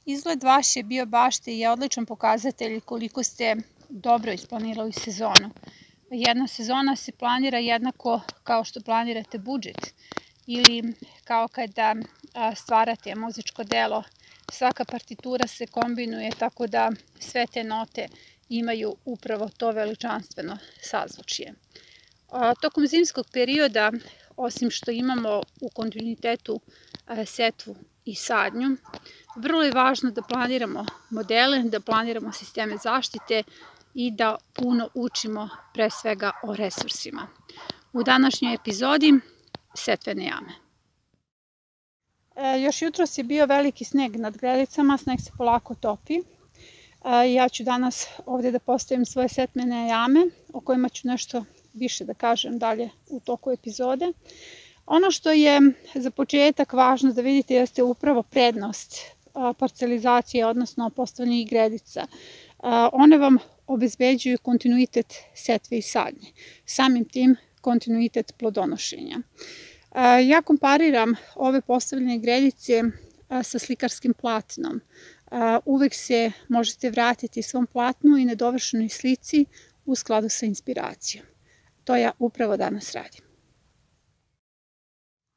Izgled vaše biobašte je odličan pokazatelj koliko ste dobro isplanirali sezonu. Jedna sezona se planira jednako kao što planirate budžet ili kao kada stvarate muzičko delo. Svaka partitura se kombinuje tako da sve te note imaju upravo to veličanstveno sazvučje. Tokom zimskog perioda, osim što imamo u kontinuitetu setvu i sadnju, vrlo je važno da planiramo modele, da planiramo sisteme zaštite i da puno učimo pre svega o resursima. U današnjoj epizodi setvene jame. Još jutros je bio veliki sneg nad Gredicama, sneg se polako topi. Ja ću danas ovdje da postavim svoje setvene jame, o kojima ću nešto više da kažem dalje u toku epizode. Ono što je za početak važno da vidite jeste upravo prednost parcelizacije, odnosno postavljanja gredica. One vam obezbeđuju kontinuitet setve i sadnje, samim tim kontinuitet plodonošenja. Ja kompariram ove postavljene gredice sa slikarskim platnom. Uvek se možete vratiti svom platnu i nedovršenoj slici u skladu sa inspiracijom. To ja upravo danas radim.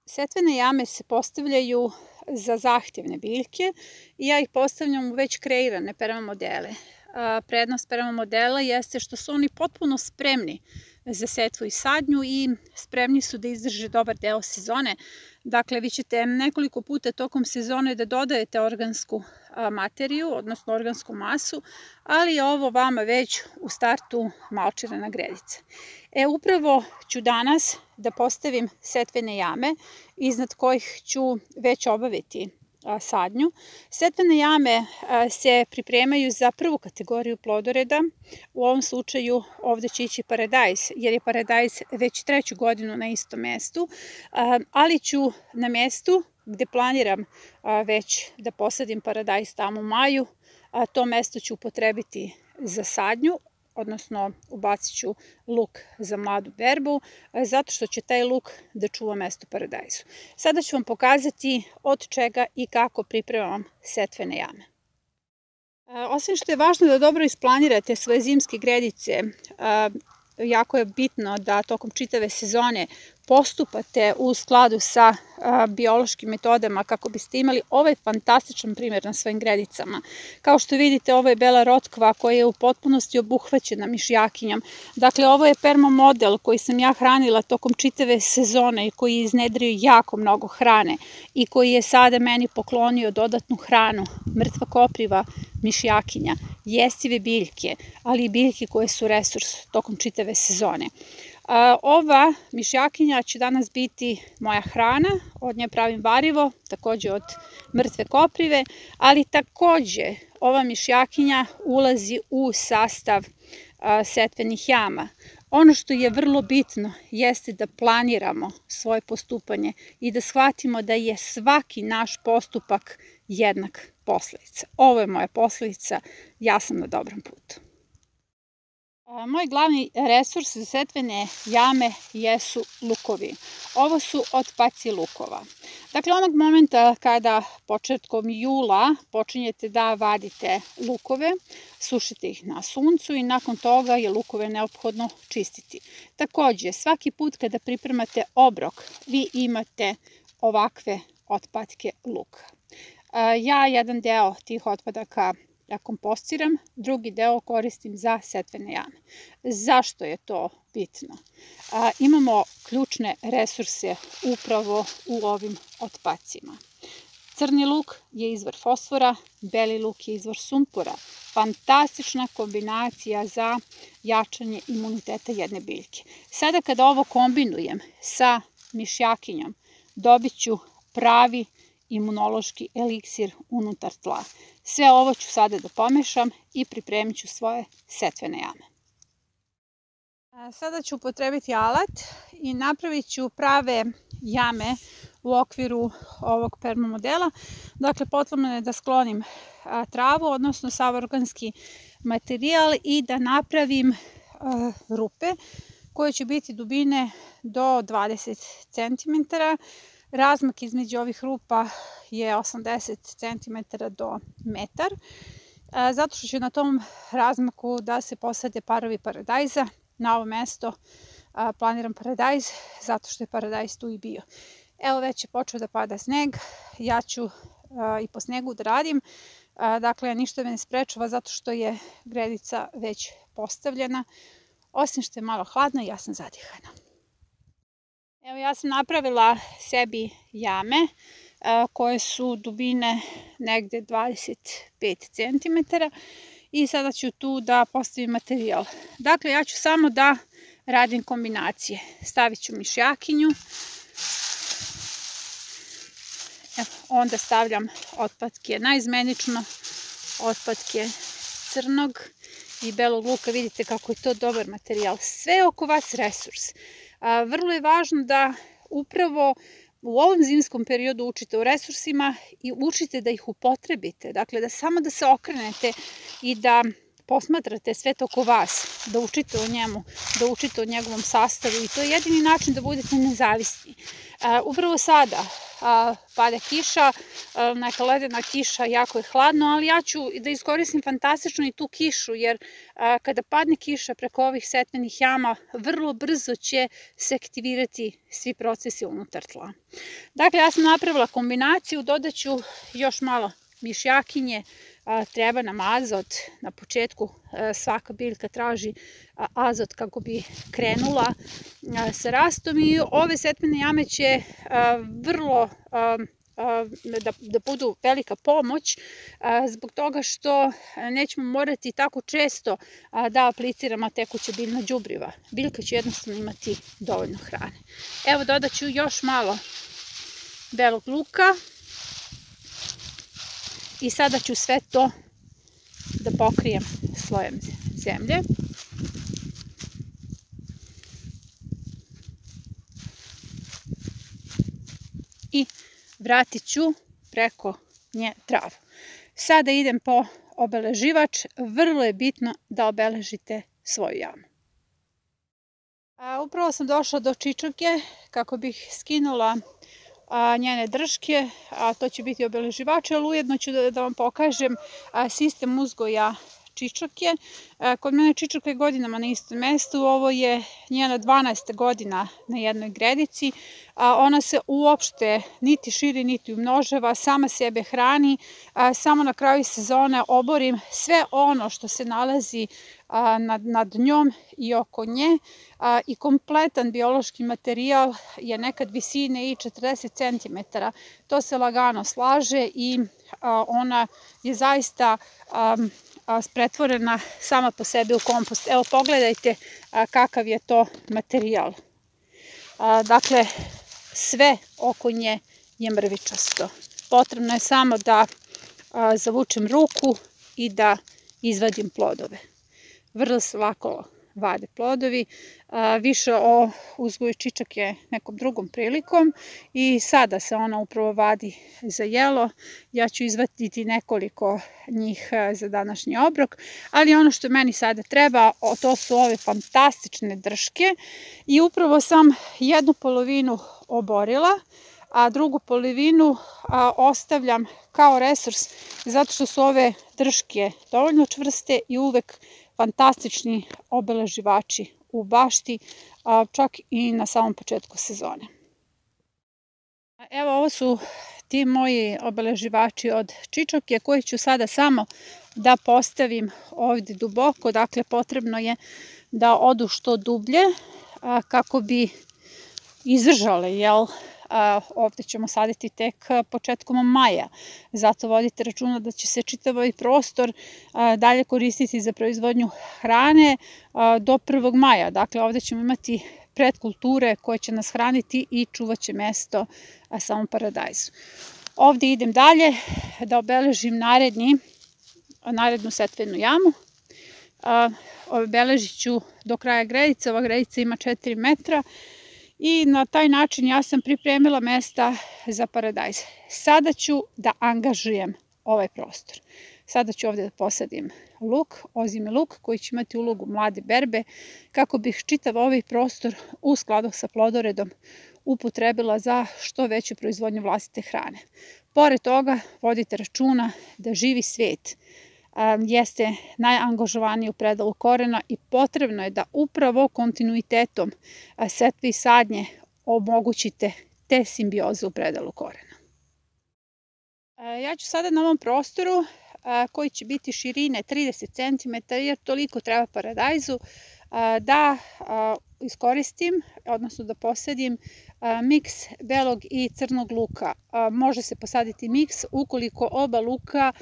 Setvene jame se postavljaju za zahtjevne biljke i ja ih postavljam u već kreirane permamodele. Prednost permamodela jeste što su oni potpuno spremni za setvu i sadnju i spremni su da izdrže dobar deo sezone. Dakle, vi ćete nekoliko puta tokom sezone da dodajete organsku materiju, odnosno organsku masu, ali je ovo vama već u startu malčirana gredica. Upravo ću danas da postavim setvene jame, iznad kojih ću već obaviti sadnju. Setvene jame se pripremaju za prvu kategoriju plodoreda. U ovom slučaju ovdje će ići paradajz, jer je paradajz već 3. godinu na istom mestu, ali ću na mestu gde planiram već da posadim paradajz tamo u maju, to mesto ću upotrebiti za sadnju, odnosno ubacit ću luk za mladu berbu, zato što će taj luk da čuva mesto paradajzu. Sada ću vam pokazati od čega i kako pripremam setvene jame. Osim što je važno da dobro isplanirate svoje zimske gredice, jako je bitno da tokom čitave sezone postupate u skladu sa biološkim metodama kako biste imali ovaj fantastičan primjer na svojim gredicama. Kao što vidite, ovo je bela rotkva koja je u potpunosti obuhvaćena mišjakinjom. Dakle, ovo je permamodel koji sam ja hranila tokom čitave sezone i koji je iznedrio jako mnogo hrane i koji je sada meni poklonio dodatnu hranu, mrtva kopriva, mišjakinja, jestive biljke, ali i biljke koje su resurs tokom čitave sezone. Ova mišjakinja će danas biti moja hrana, od nje pravim varivo, također od mrtve koprive, ali također ova mišjakinja ulazi u sastav setvenih jama. Ono što je vrlo bitno jeste da planiramo svoje postupanje i da shvatimo da je svaki naš postupak jednak posledica. Ovo je moja posledica, ja sam na dobrom putu. Moj glavni resurs za setvene jame jesu lukovi. Ovo su otpaci lukova. Dakle, onog momenta kada početkom jula počinjete da vadite lukove, sušite ih na suncu i nakon toga je lukove neophodno čistiti. Također, svaki put kada pripremate obrok, vi imate ovakve otpatke luka. Ja jedan deo tih otpadaka kompostiram, drugi deo koristim za setvene jame. Zašto je to bitno? Imamo ključne resurse upravo u ovim otpacima. Crni luk je izvor fosfora, beli luk je izvor sumpora. Fantastična kombinacija za jačanje imuniteta jedne biljke. Sada kada ovo kombinujem sa mišjakinjom, dobit ću pravi imunološki eliksir unutar tla. Sve ovo ću sada da pomešam i pripremit ću svoje setvene jame. Sada ću upotrebiti alat i napravit ću prave jame u okviru ovog permamodela. Dakle, potrebno je da sklonim travu, odnosno sav organski materijal i da napravim rupe koje će biti dubine do 20 cm. Razmak između ovih rupa je 80 cm do metar, zato što ću na tom razmaku da se posade parovi paradajza. Na ovo mesto planiram paradajz, zato što je paradajz tu i bio. Evo već je počeo da pada sneg, ja ću i po snegu da radim. Dakle, ništa me ne sprečava zato što je gredica već postavljena, osim što je malo hladno i ja sam zadihana. Evo, ja sam napravila sebi jame koje su dubine negde 25 cm i sada ću tu da postavim materijal. Dakle, ja ću samo da radim kombinacije. Stavit ću mišjakinju, onda stavljam otpatke naizmenično, otpatke crnog i belog luka. Vidite kako je to dobar materijal. Sve oko vas resurs. Vrlo je važno da upravo u ovom zimskom periodu učite o resursima i učite da ih upotrebite. Dakle, samo da se okrenete i da posmatrate sve to oko vas, da učite o njemu, da učite o njegovom sastavu i to je jedini način da budete nezavisni. Upravo sada pada kiša, neka ledena kiša, jako je hladno, ali ja ću da iskoristim fantastično i tu kišu, jer kada padne kiša preko ovih setvenih jama, vrlo brzo će se aktivirati svi procesi unutar tla. Dakle, ja sam napravila kombinaciju, dodat ću još malo mišjakinje, treba nam azot. Na početku svaka biljka traži azot kako bi krenula sa rastom i ove setvene jame će vrlo da budu velika pomoć zbog toga što nećemo morati tako često da apliciramo tekuća biljna đubriva. Biljka će jednostavno imati dovoljno hrane. Evo, dodat ću još malo belog luka. I sada ću sve to da pokrijem slojem zemlje. I vratit ću preko nje travu. Sada idem po obeleživač. Vrlo je bitno da obeležite svoju jamu. Upravo sam došla do čičake kako bih skinula njene drške, a to će biti obeleživače, ali ujedno ću da vam pokažem sistem uzgoja čičake. Kod mene čičaka je godinama na istom mestu, ovo je njena 12. godina na jednoj gredici. Ona se uopšte niti širi, niti umnožava, sama sebe hrani, samo na kraju sezone oborim sve ono što se nalazi nad njom i oko nje i kompletan biološki materijal je nekad visine i 40 cm. To se lagano slaže i ona je zaista pretvorena sama po sebi u kompost. Evo, pogledajte kakav je to materijal. Dakle, sve oko nje je mrvičasto. Potrebno je samo da zavučem ruku i da izvadim plodove. Vrlo se lako vade plodovi. Više o uzgoju čičake nekom drugom prilikom i sada se ona upravo vadi za jelo. Ja ću izvaditi nekoliko njih za današnji obrok, ali ono što meni sada treba, to su ove fantastične drške i upravo sam jednu polovinu oborila, a drugu polovinu ostavljam kao resurs zato što su ove drške dovoljno čvrste i uvek fantastični obeleživači u bašti, čak i na samom početku sezone. Evo, ovo su ti moji obeleživači od čičake koje ću sada samo da postavim ovdje duboko. Dakle, potrebno je da odu što dublje kako bi izdržale, jel? Ovdje ćemo saditi tek početkom maja, zato vodite računa da će se čitav ovaj prostor dalje koristiti za proizvodnju hrane do 1. maja. Dakle, ovdje ćemo imati predkulture koje će nas hraniti i čuvat će mesto samom paradajzu. Ovdje idem dalje da obeležim narednu setvenu jamu. Obeležit ću do kraja gredice. Ova gredica ima 4 metra. I na taj način ja sam pripremila mesta za paradajz. Sada ću da angažujem ovaj prostor. Sada ću ovdje da posadim luk, ozimi luk koji će imati ulogu mlade berbe kako bih čitav ovaj prostor u skladu sa plodoredom upotrebila za što veću proizvodnju vlastite hrane. Pored toga, vodite računa da živi svet jeste najangažovaniji u predalu korena i potrebno je da upravo kontinuitetom setve i sadnje omogućite te simbioze u predalu korena. Ja ću sada na ovom prostoru koji će biti širine 30 cm, jer toliko treba paradajzu, da iskoristim, odnosno da posadim miks belog i crnog luka. Može se posaditi miks ukoliko oba luka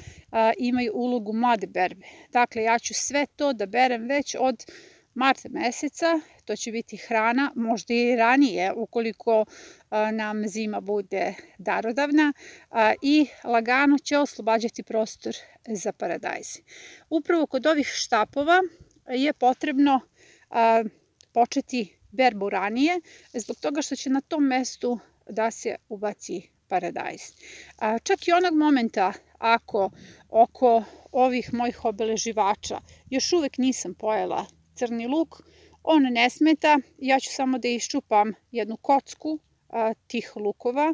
imaju ulogu mlade berbe. Dakle, ja ću sve to da berem već od marta meseca, to će biti hrana, možda i ranije ukoliko nam zima bude darodavna, i lagano će oslobađati prostor za paradajz. Upravo kod ovih štapova je potrebno početi berbu ranije, zbog toga što će na tom mestu da se ubaci paradajz. Čak i onog momenta ako oko ovih mojih obeleživača još uvek nisam pojela crni luk, on ne smeta, ja ću samo da iščupam jednu kocku tih lukova,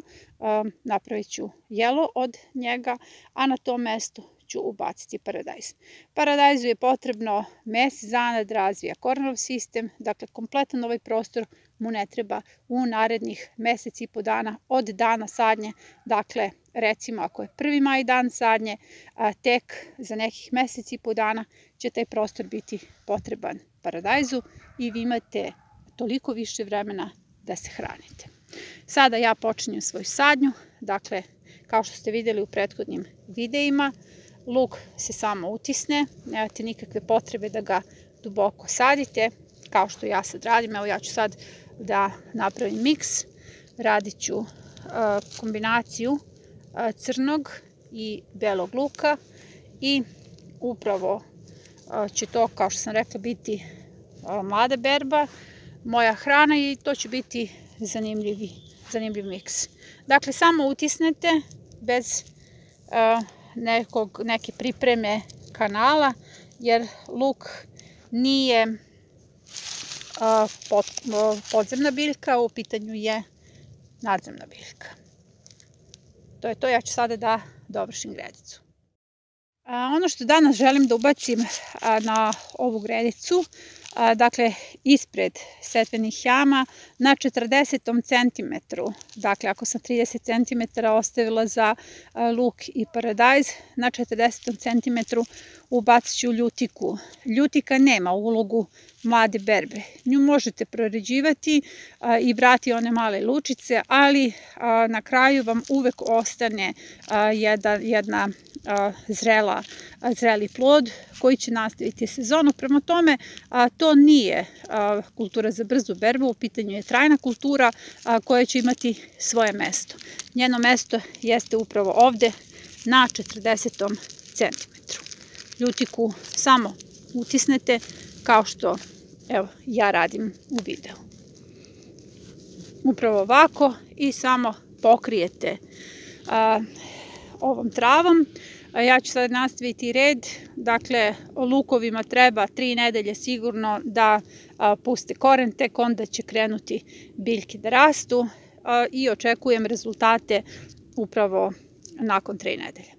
napravit ću jelo od njega, a na tom mestu ću ubaciti paradajz. Paradajzu je potrebno mesec dana da razvija korenov sistem, dakle kompletan ovaj prostor mu ne treba u narednih mesec i po dana od dana sadnje. Dakle, recimo ako je 1. maj dan sadnje, tek za nekih mesec i po dana će taj prostor biti potreban paradajzu i vi imate toliko više vremena da se hranite. Sada ja počinjem svoju sadnju, dakle, kao što ste vidjeli u prethodnim videima, luk se samo utisne, nemate nikakve potrebe da ga duboko sadite, kao što ja sad radim. Evo ja ću sad da napravim miks, radit ću kombinaciju crnog i belog luka i upravo će to, kao što sam rekla, biti mlada berba, moja hrana i to će biti zanimljiv miks. Dakle, samo utisnete bez neke pripreme kanala, jer luk nije podzemna biljka, u pitanju je nadzemna biljka. To je to, ja ću sada da dovršim gredicu. Ono što danas želim da ubacim na ovu gredicu, dakle ispred setvenih jama na 40 cm, dakle ako sam 30 cm ostavila za luk i paradajz, na 40 cm ubacit ću ljutiku. Ljutika nema ulogu mlade berbe. Nju možete proređivati i brati one male lučice, ali na kraju vam uvek ostane jedna zreli plod koji će nastaviti sezonu. Prema tome, to nije kultura za brzu berbu, u pitanju je trajna kultura koja će imati svoje mesto. Njeno mesto jeste upravo ovde na 40 cm. Ljutiku samo utisnete kao što evo ja radim u videu. Upravo ovako i samo pokrijete ovom travom. Ja ću sad nastaviti red, dakle lukovima treba 3 nedelje sigurno da puste koren, tek onda će krenuti biljke da rastu i očekujem rezultate upravo nakon 3 nedelje.